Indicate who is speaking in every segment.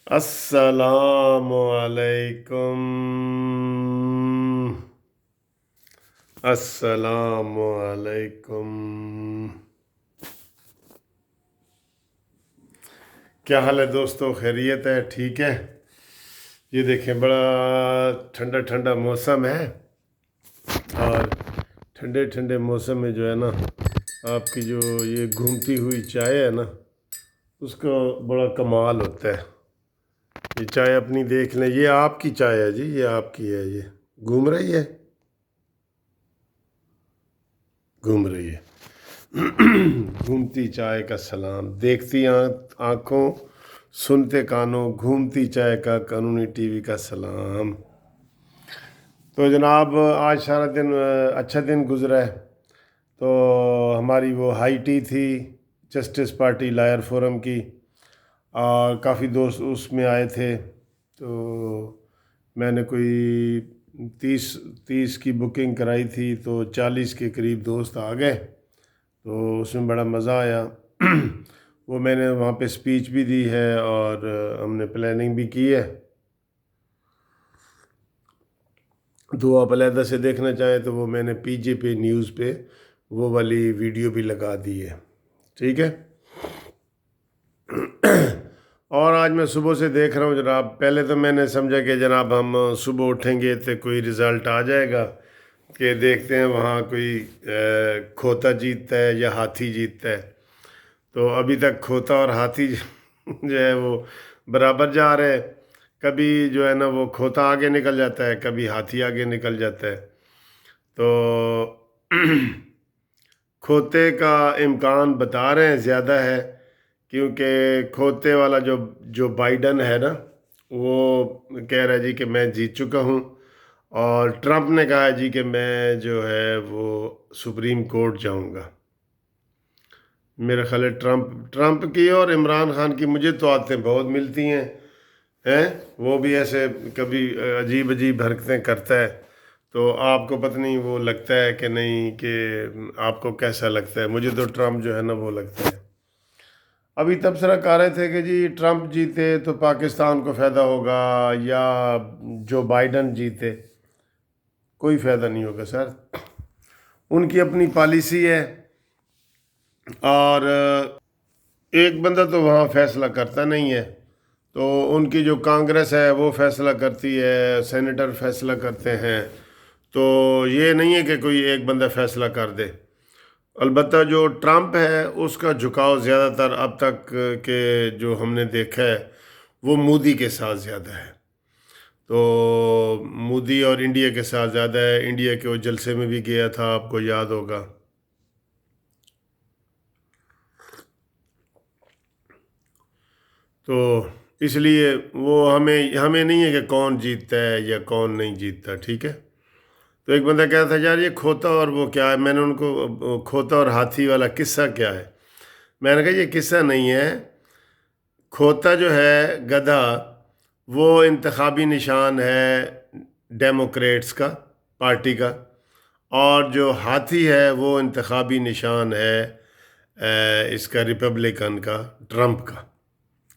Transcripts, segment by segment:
Speaker 1: السلام علیکم، السلام علیکم۔ کیا حال ہے دوستو؟ خیریت ہے؟ ٹھیک ہے؟ یہ دیکھیں، بڑا ٹھنڈا ٹھنڈا موسم ہے، اور ٹھنڈے ٹھنڈے موسم میں جو ہے نا، آپ کی جو یہ گھومتی ہوئی چائے ہے نا، اس کا بڑا کمال ہوتا ہے۔ یہ چائے اپنی دیکھ لیں، یہ آپ کی چائے ہے جی، یہ آپ کی ہے، یہ گھوم رہی ہے، گھوم رہی ہے۔ گھومتی چائے کا سلام، دیکھتی آنکھوں، سنتے کانوں، گھومتی چائے کا قانونی ٹی وی کا سلام۔ تو جناب، آج سارا دن اچھا دن گزرا ہے۔ تو ہماری وہ ہائی ٹی تھی، جسٹس پارٹی لائر فورم کی، اور کافی دوست اس میں آئے تھے۔ تو میں نے کوئی تیس کی بکنگ کرائی تھی، تو 40 کے قریب دوست آ گئے، تو اس میں بڑا مزہ آیا۔ وہ میں نے وہاں پہ اسپیچ بھی دی ہے، اور ہم نے پلاننگ بھی کی ہے۔ تو آپ علیحدہ سے دیکھنا چاہیں تو وہ میں نے پی جے پہ نیوز پہ وہ والی ویڈیو بھی لگا دی ہے، ٹھیک ہے۔ اور آج میں صبح سے دیکھ رہا ہوں جناب، پہلے تو میں نے سمجھا کہ جناب ہم صبح اٹھیں گے تو کوئی رزلٹ آ جائے گا، کہ دیکھتے ہیں وہاں کوئی کھوتا جیتتا ہے یا ہاتھی جیتتا ہے۔ تو ابھی تک کھوتا اور ہاتھی جو ہے وہ برابر جا رہے ہیں۔ کبھی جو ہے نا وہ کھوتا آگے نکل جاتا ہے، کبھی ہاتھی آگے نکل جاتا ہے۔ تو کھوتے کا امکان بتا رہے ہیں زیادہ ہے، کیونکہ کھوتے والا جو بائیڈن ہے نا، وہ کہہ رہا ہے جی کہ میں جیت چکا ہوں، اور ٹرمپ نے کہا ہے جی کہ میں جو ہے وہ سپریم کورٹ جاؤں گا۔ میرا خیال ہے ٹرمپ کی اور عمران خان کی مجھے تو عادتیں بہت ملتی ہیں، وہ بھی ایسے کبھی عجیب عجیب حرکتیں کرتا ہے۔ تو آپ کو پتہ نہیں وہ لگتا ہے کہ نہیں، کہ آپ کو کیسا لگتا ہے؟ مجھے تو ٹرمپ جو ہے نا وہ لگتا ہے۔ ابھی تبصرہ کر رہے تھے کہ جی ٹرمپ جیتے تو پاکستان کو فائدہ ہوگا، یا جو بائیڈن جیتے، کوئی فائدہ نہیں ہوگا سر۔ ان کی اپنی پالیسی ہے، اور ایک بندہ تو وہاں فیصلہ کرتا نہیں ہے۔ تو ان کی جو کانگریس ہے وہ فیصلہ کرتی ہے، سینیٹر فیصلہ کرتے ہیں۔ تو یہ نہیں ہے کہ کوئی ایک بندہ فیصلہ کر دے۔ البتہ جو ٹرمپ ہے اس کا جھکاؤ زیادہ تر اب تک کہ جو ہم نے دیکھا ہے وہ مودی کے ساتھ زیادہ ہے۔ تو مودی اور انڈیا کے ساتھ زیادہ ہے۔ انڈیا کے وہ جلسے میں بھی گیا تھا، آپ کو یاد ہوگا۔ تو اس لیے وہ ہمیں نہیں ہے کہ کون جیتتا ہے یا کون نہیں جیتتا، ٹھیک ہے۔ تو ایک بندہ کہتا تھا یار یہ کھوتا اور وہ کیا ہے؟ میں نے ان کو کھوتا اور ہاتھی والا قصہ کیا ہے؟ میں نے کہا یہ قصہ نہیں ہے۔ کھوتا جو ہے گدھا، وہ انتخابی نشان ہے ڈیموکریٹس کا، پارٹی کا، اور جو ہاتھی ہے وہ انتخابی نشان ہے اس کا، ریپبلکن کا، ٹرمپ کا۔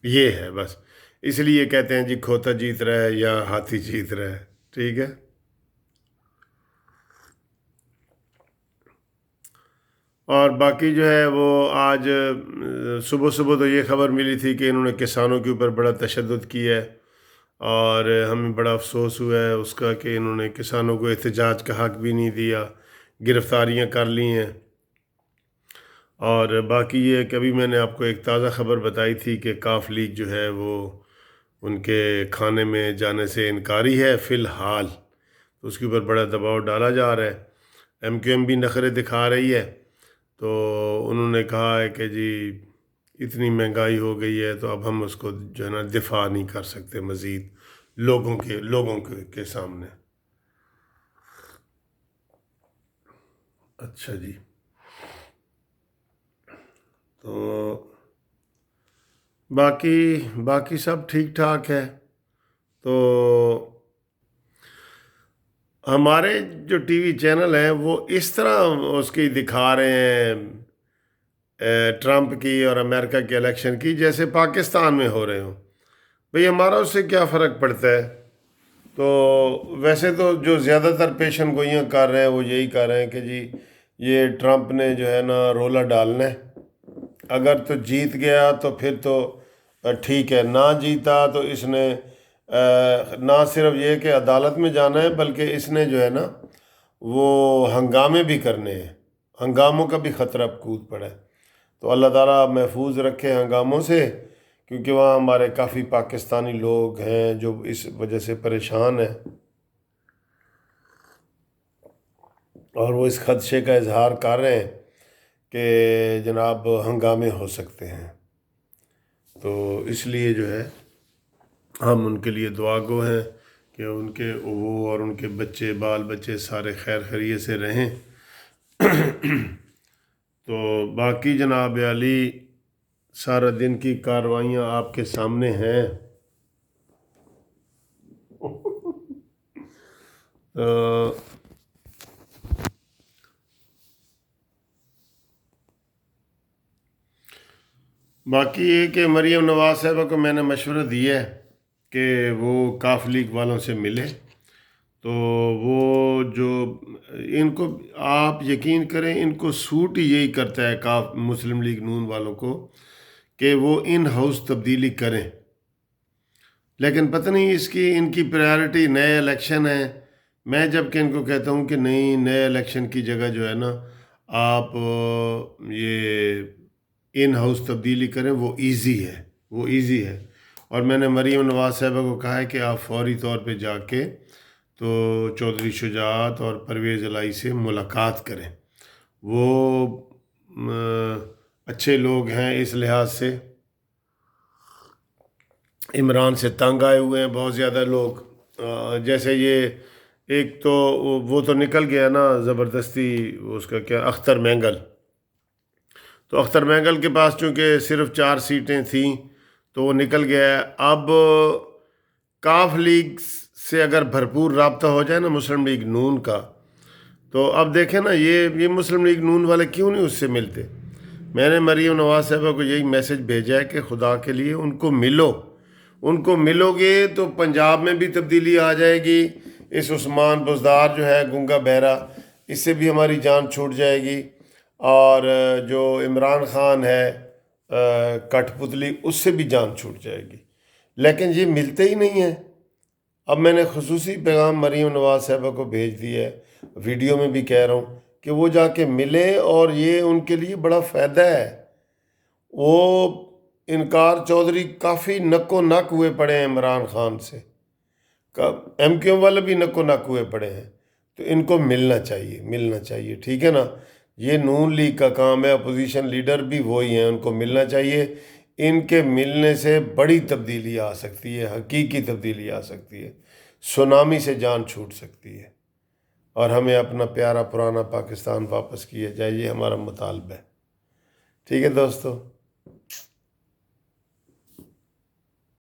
Speaker 1: یہ ہے بس، اس لیے کہتے ہیں جی کھوتا جیت رہا ہے یا ہاتھی جیت رہا ہے، ٹھیک ہے۔ اور باقی جو ہے وہ آج صبح صبح تو یہ خبر ملی تھی کہ انہوں نے کسانوں کے اوپر بڑا تشدد کیا ہے، اور ہمیں بڑا افسوس ہوا ہے اس کا کہ انہوں نے کسانوں کو احتجاج کا حق بھی نہیں دیا، گرفتاریاں کر لی ہیں۔ اور باقی یہ کہ ابھی میں نے آپ کو ایک تازہ خبر بتائی تھی کہ کاف لیگ جو ہے وہ ان کے کھانے میں جانے سے انکاری ہے فی الحال۔ تو اس کے اوپر بڑا دباؤ ڈالا جا رہا ہے، ایم کیو ایم بھی نخرے دکھا رہی ہے۔ تو انہوں نے کہا ہے کہ جی اتنی مہنگائی ہو گئی ہے تو اب ہم اس کو جو ہے نا دفاع نہیں کر سکتے مزید لوگوں کے سامنے۔ اچھا جی، تو باقی سب ٹھیک ٹھاک ہے۔ تو ہمارے جو ٹی وی چینل ہیں وہ اس طرح اس کی دکھا رہے ہیں ٹرمپ کی اور امریکہ کے الیکشن کی، جیسے پاکستان میں ہو رہے ہوں۔ بھئی ہمارا اس سے کیا فرق پڑتا ہے؟ تو ویسے تو جو زیادہ تر پیشن گوئیاں کر رہے ہیں وہ یہی کر رہے ہیں کہ جی یہ ٹرمپ نے جو ہے نا رولا ڈالنا ہے، اگر تو جیت گیا تو پھر تو ٹھیک ہے، نہ جیتا تو اس نے نہ صرف یہ کہ عدالت میں جانا ہے بلکہ اس نے جو ہے نا وہ ہنگامے بھی کرنے ہیں، ہنگاموں کا بھی خطرہ کود پڑا ہے۔ تو اللہ تعالیٰ محفوظ رکھے ہنگاموں سے، کیونکہ وہاں ہمارے کافی پاکستانی لوگ ہیں جو اس وجہ سے پریشان ہیں، اور وہ اس خدشے کا اظہار کر رہے ہیں کہ جناب ہنگامے ہو سکتے ہیں۔ تو اس لیے جو ہے ہم ان کے لیے دعا گو ہیں کہ ان کے وہ اور ان کے بچے بال بچے سارے خیر خیریت سے رہیں۔ تو باقی جناب علی سارا دن کی کارروائیاں آپ کے سامنے ہیں۔ باقی یہ کہ مریم نواز صاحبہ کو میں نے مشورہ دیا ہے کہ وہ کاف لیگ والوں سے ملے، تو وہ جو ان کو آپ یقین کریں ان کو سوٹ ہی یہی کرتا ہے کاف مسلم لیگ نون والوں کو کہ وہ ان ہاؤس تبدیلی کریں، لیکن پتہ نہیں اس کی ان کی پریارٹی نئے الیکشن ہیں۔ میں جب کہ ان کو کہتا ہوں کہ نہیں، نئے الیکشن کی جگہ جو ہے نا آپ یہ ان ہاؤس تبدیلی کریں، وہ ایزی ہے، وہ ایزی ہے۔ اور میں نے مریم نواز صاحبہ کو کہا ہے کہ آپ فوری طور پہ جا کے تو چودھری شجاعت اور پرویز الہی سے ملاقات کریں، وہ اچھے لوگ ہیں اس لحاظ سے۔ عمران سے تنگ آئے ہوئے ہیں بہت زیادہ لوگ، جیسے یہ ایک تو وہ تو نکل گیا نا زبردستی، اس کا کیا، اختر مینگل، تو اختر مینگل کے پاس چونکہ صرف 4 سیٹیں تھیں تو وہ نکل گیا ہے۔ اب کاف لیگ سے اگر بھرپور رابطہ ہو جائے نا مسلم لیگ نون کا، تو اب دیکھیں نا یہ مسلم لیگ نون والے کیوں نہیں اس سے ملتے؟ میں نے مریم نواز صاحبہ کو یہی میسج بھیجا ہے کہ خدا کے لیے ان کو ملو، ان کو ملو گے تو پنجاب میں بھی تبدیلی آ جائے گی، اس عثمان بزدار جو ہے گنگا بہرا، اس سے بھی ہماری جان چھوٹ جائے گی، اور جو عمران خان ہے کٹھ پتلی، اس سے بھی جان چھوٹ جائے گی، لیکن یہ ملتے ہی نہیں ہیں۔ اب میں نے خصوصی پیغام مریم نواز صاحبہ کو بھیج دیا ہے، ویڈیو میں بھی کہہ رہا ہوں کہ وہ جا کے ملے، اور یہ ان کے لیے بڑا فائدہ ہے۔ وہ انکار چودھری کافی نک و نک ہوئے پڑے ہیں عمران خان سے، ایم کیو ایم والے بھی نک و نک ہوئے پڑے ہیں، تو ان کو ملنا چاہیے، ملنا چاہیے، ٹھیک ہے نا؟ یہ نون لیگ کا کام ہے، اپوزیشن لیڈر بھی وہی ہیں، ان کو ملنا چاہیے۔ ان کے ملنے سے بڑی تبدیلی آ سکتی ہے، حقیقی تبدیلی آ سکتی ہے، سونامی سے جان چھوٹ سکتی ہے، اور ہمیں اپنا پیارا پرانا پاکستان واپس کیا جائے، یہ ہمارا مطالبہ ہے۔ ٹھیک ہے دوستو؟